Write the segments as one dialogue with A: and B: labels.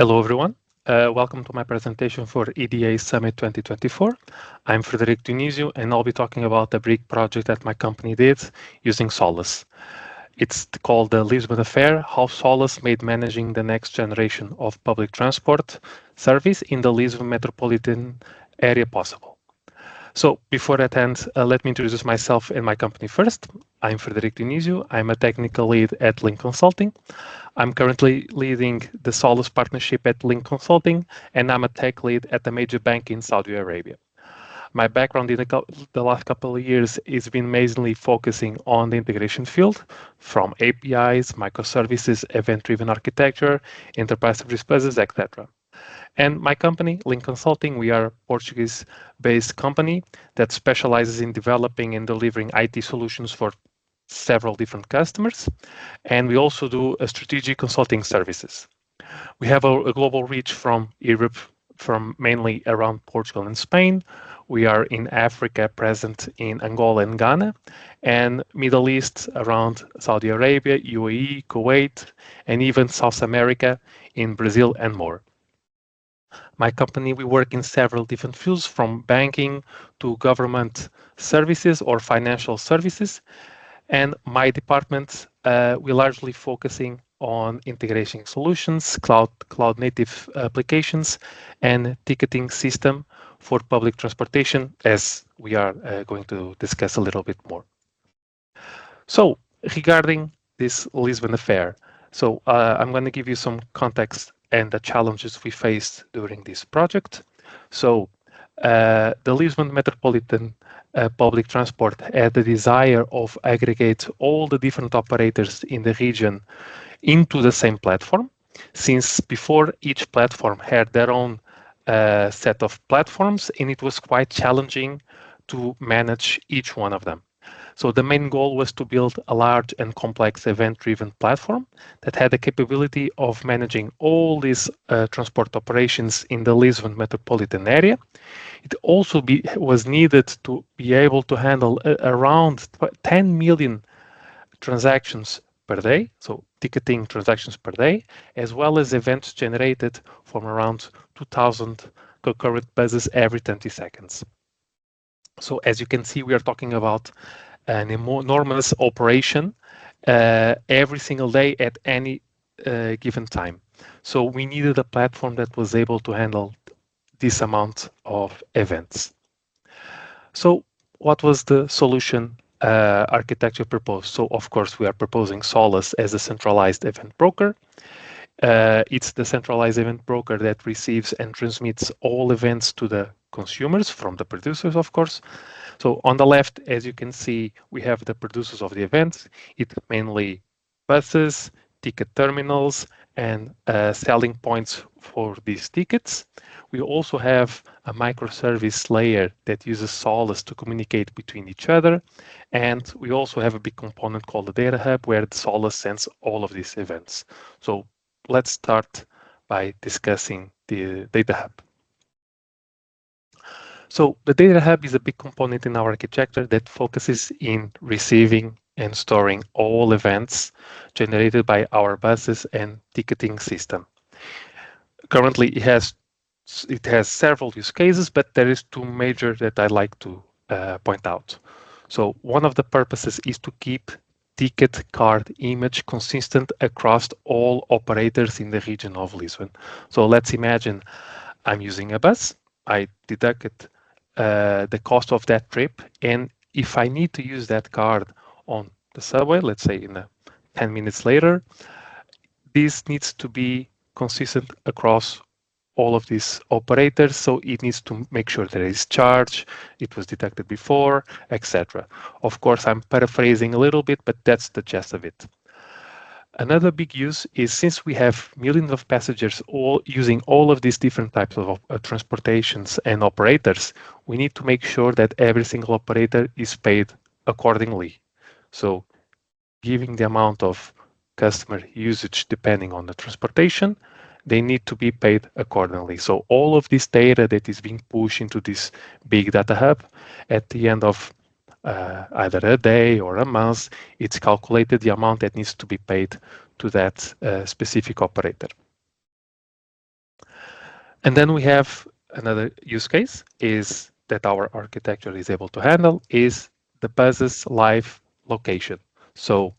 A: Hello, everyone. Welcome to my presentation for EDA Summit 2024. I'm Frederic Dionisio, and I'll be talking about a big project that my company did using Solace. It's called the Lisbon Affair, how Solace made managing the next generation of public transport service in the Lisbon Metropolitan area possible. So before that ends, let me introduce myself and my company first. I'm Frederic Dionisio. I'm a technical lead at Link Consulting. I'm currently leading the Solace partnership at Link Consulting, and I'm a tech lead at a major bank in Saudi Arabia. My background in the last couple of years has been mainly focusing on the integration field, from APIs, microservices, event-driven architecture, enterprise service buses, etc. And my company, Link Consulting, we are a Portuguese-based company that specializes in developing and delivering IT solutions for several different customers. And we also do a strategic consulting services. We have a global reach from Europe, from mainly around Portugal and Spain. We are in Africa, present in Angola and Ghana, and Middle East around Saudi Arabia, UAE, Kuwait, and even South America in Brazil and more. My company, we work in several different fields, from banking to government services or financial services. And my department, we're largely focusing on integration solutions, cloud native applications, and ticketing system for public transportation, as we are going to discuss a little bit more. So regarding this Lisbon affair, so I'm going to give you some context and the challenges we faced during this project. So the Lisbon Metropolitan public transport had the desire of aggregate all the different operators in the region into the same platform, since before each platform had their own set of platforms, and it was quite challenging to manage each one of them. So the main goal was to build a large and complex event-driven platform that had the capability of managing all these transport operations in the Lisbon metropolitan area. It also was needed to be able to handle around 10 million transactions per day, so ticketing transactions per day, as well as events generated from around 2,000 concurrent buses every 20 seconds. So as you can see, we are talking about an enormous operation every single day at any given time. So we needed a platform that was able to handle this amount of events. So what was the solution architecture proposed? So of course, we are proposing Solace as a centralized event broker. It's the centralized event broker that receives and transmits all events to the consumers from the producers, of course. So on the left, as you can see, we have the producers of the events. It's mainly buses, ticket terminals, and selling points for these tickets. We also have a microservice layer that uses Solace to communicate between each other. And we also have a big component called the data hub, where Solace sends all of these events. So let's start by discussing the data hub. So the data hub is a big component in our architecture that focuses in receiving and storing all events generated by our buses and ticketing system. Currently, it has several use cases, but there is two major that I'd like to point out. So one of the purposes is to keep ticket card image consistent across all operators in the region of Lisbon. So let's imagine I'm using a bus. I deducted the cost of that trip, and if I need to use that card on the subway, let's say in 10 minutes later, this needs to be consistent across all of these operators, so it needs to make sure there is charge, it was deducted before, etc. Of course, I'm paraphrasing a little bit, but that's the gist of it. Another big use is, since we have millions of passengers all using all of these different types of transportations and operators, we need to make sure that every single operator is paid accordingly. So giving the amount of customer usage depending on the transportation, they need to be paid accordingly. So all of this data that is being pushed into this big data hub, at the end of either a day or a month, it's calculated the amount that needs to be paid to that specific operator. And then we have another use case is that our architecture is able to handle is the buzz's live location. So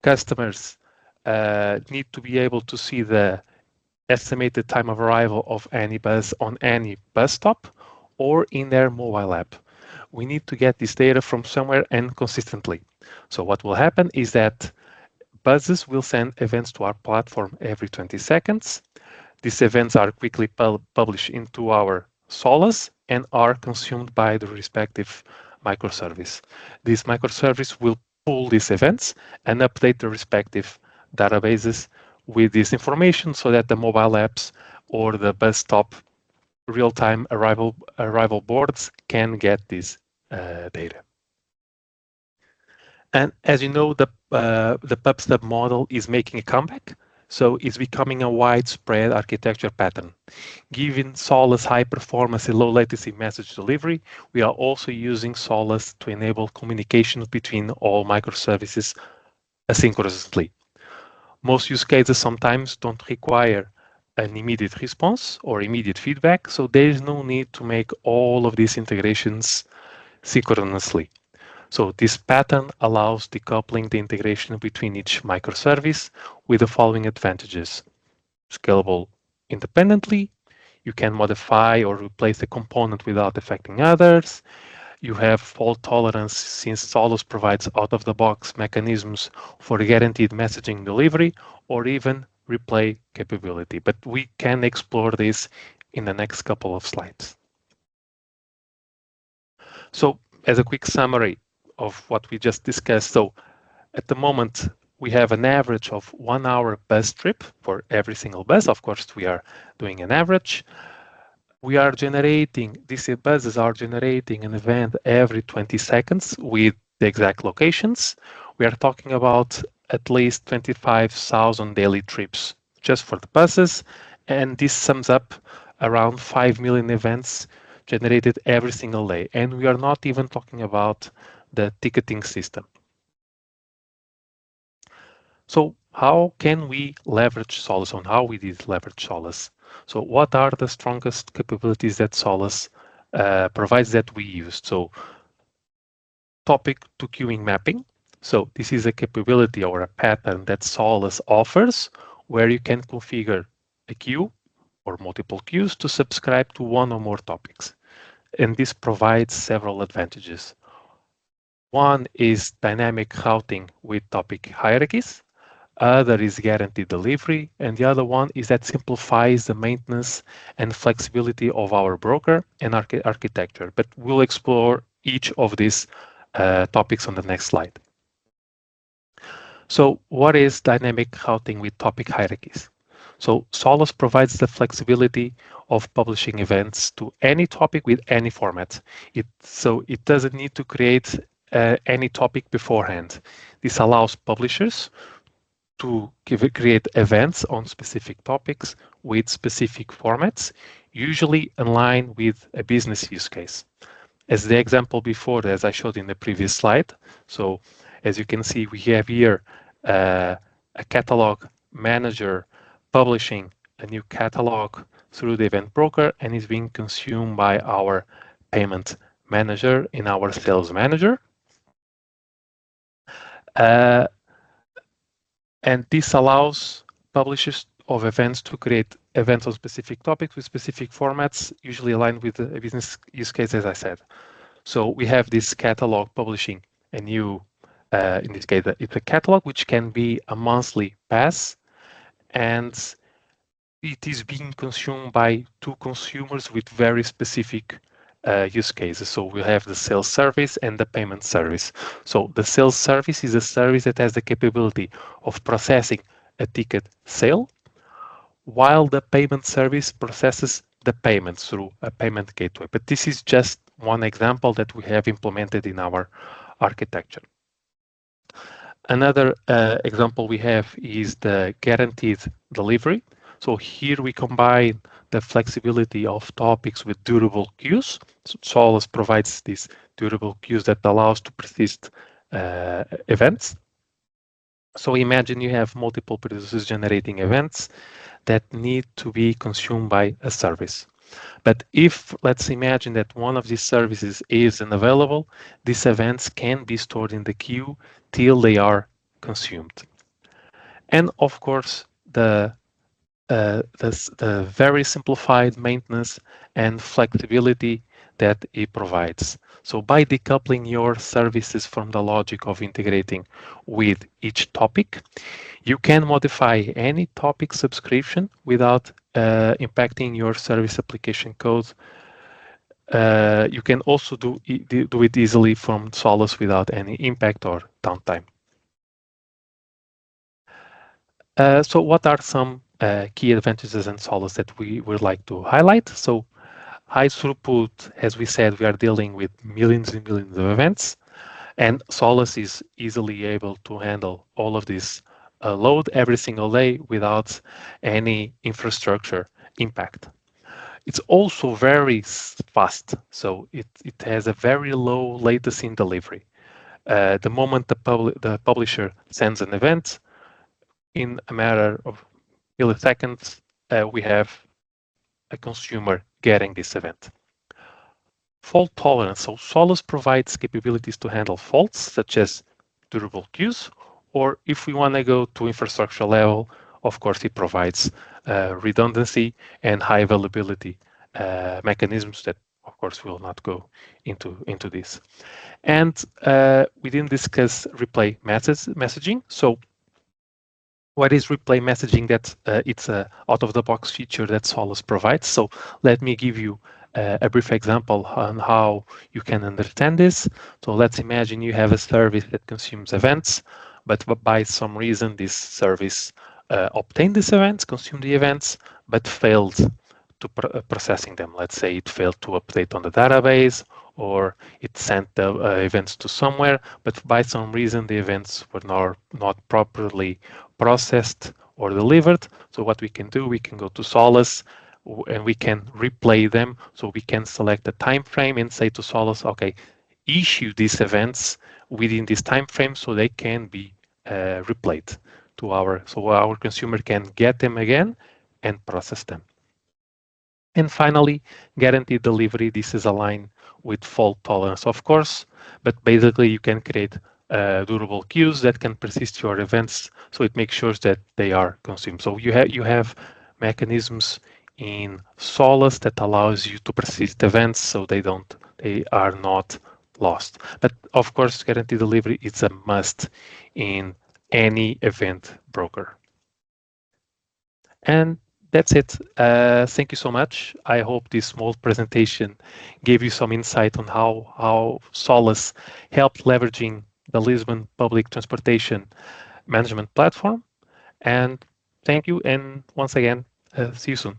A: customers need to be able to see the estimated time of arrival of any bus on any bus stop or in their mobile app. We need to get this data from somewhere and consistently. So what will happen is that buses will send events to our platform every 20 seconds. These events are quickly published into our Solace and are consumed by the respective microservice. This microservice will pull these events and update the respective databases with this information so that the mobile apps or the bus stop real-time arrival boards can get this data. And as you know, the PubSub model is making a comeback, so it's becoming a widespread architecture pattern. Given Solace high performance and low latency message delivery, we are also using Solace to enable communication between all microservices asynchronously. Most use cases sometimes don't require an immediate response or immediate feedback, so there is no need to make all of these integrations synchronously. So this pattern allows decoupling the integration between each microservice with the following advantages. Scalable independently, you can modify or replace a component without affecting others. You have fault tolerance since Solus provides out-of-the-box mechanisms for guaranteed messaging delivery or even replay capability. But we can explore this in the next couple of slides. So as a quick summary of what we just discussed, so at the moment, we have an average of 1 hour bus trip for every single bus. Of course, we are doing an average. We are generating, these buses are generating an event every 20 seconds with the exact locations. We are talking about at least 25,000 daily trips just for the buses. And this sums up around 5 million events generated every single day. And we are not even talking about the ticketing system. So how can we leverage Solace on how we did leverage Solace? So what are the strongest capabilities that Solace provides that we used? So topic to queuing mapping. So this is a capability or a pattern that Solace offers where you can configure a queue or multiple queues to subscribe to one or more topics. And this provides several advantages. One is dynamic routing with topic hierarchies. Other is guaranteed delivery, and the other one is that simplifies the maintenance and flexibility of our broker and architecture. But we'll explore each of these topics on the next slide. So what is dynamic routing with topic hierarchies? So Solus provides the flexibility of publishing events to any topic with any format. So it doesn't need to create any topic beforehand. This allows publishers to create events on specific topics with specific formats, usually in line with a business use case. As the example before, as I showed in the previous slide, so as you can see, we have here a catalog manager publishing a new catalog through the event broker and is being consumed by our payment manager in our sales manager. And this allows publishers of events to create events on specific topics with specific formats, usually aligned with a business use case, as I said. So we have this catalog publishing a new, in this case, it's a catalog which can be a monthly pass, and it is being consumed by two consumers with very specific use cases. So we have the sales service and the payment service. So the sales service is a service that has the capability of processing a ticket sale, while the payment service processes the payments through a payment gateway. But this is just one example that we have implemented in our architecture. Another example we have is the guaranteed delivery. So here we combine the flexibility of topics with durable queues. So Solus provides these durable queues that allows to persist events. So imagine you have multiple producers generating events that need to be consumed by a service. But if let's imagine that one of these services is unavailable, these events can be stored in the queue till they are consumed. And of course, the very simplified maintenance and flexibility that it provides. So by decoupling your services from the logic of integrating with each topic, you can modify any topic subscription without impacting your service application code. You can also do it easily from Solace without any impact or downtime. So what are some key advantages in Solace that we would like to highlight? So high throughput, as we said, we are dealing with millions and millions of events, and Solace is easily able to handle all of this load every single day without any infrastructure impact. It's also very fast, so it has a very low latency in delivery. The moment the publisher sends an event, in a matter of milliseconds, we have a consumer getting this event. Fault tolerance. So Solus provides capabilities to handle faults such as durable queues, or if we want to go to infrastructure level, of course, it provides redundancy and high availability mechanisms that, of course, will not go into this. And we didn't discuss replay messaging. So what is replay messaging? That it's a out-of-the-box feature that Solus provides. So let me give you a brief example on how you can understand this. So let's imagine you have a service that consumes events, but by some reason this service obtained these events, consumed the events, but failed to processing them. Let's say it failed to update on the database, or it sent the events to somewhere, but by some reason the events were not properly processed or delivered. So what we can do, we can go to Solace and we can replay them. So we can select the time frame and say to Solace, okay, issue these events within this time frame so they can be replayed to so our consumer can get them again and process them. And finally, guaranteed delivery. This is aligned with fault tolerance, of course, but basically you can create durable queues that can persist your events, so it makes sure that they are consumed. So you have mechanisms in Solus that allows you to persist events so they are not lost. But of course, guaranteed delivery is a must in any event broker. And that's it. Thank you so much. I hope this small presentation gave you some insight on how Solace helped leveraging the Lisbon public transportation management platform. And thank you. And once again, see you soon.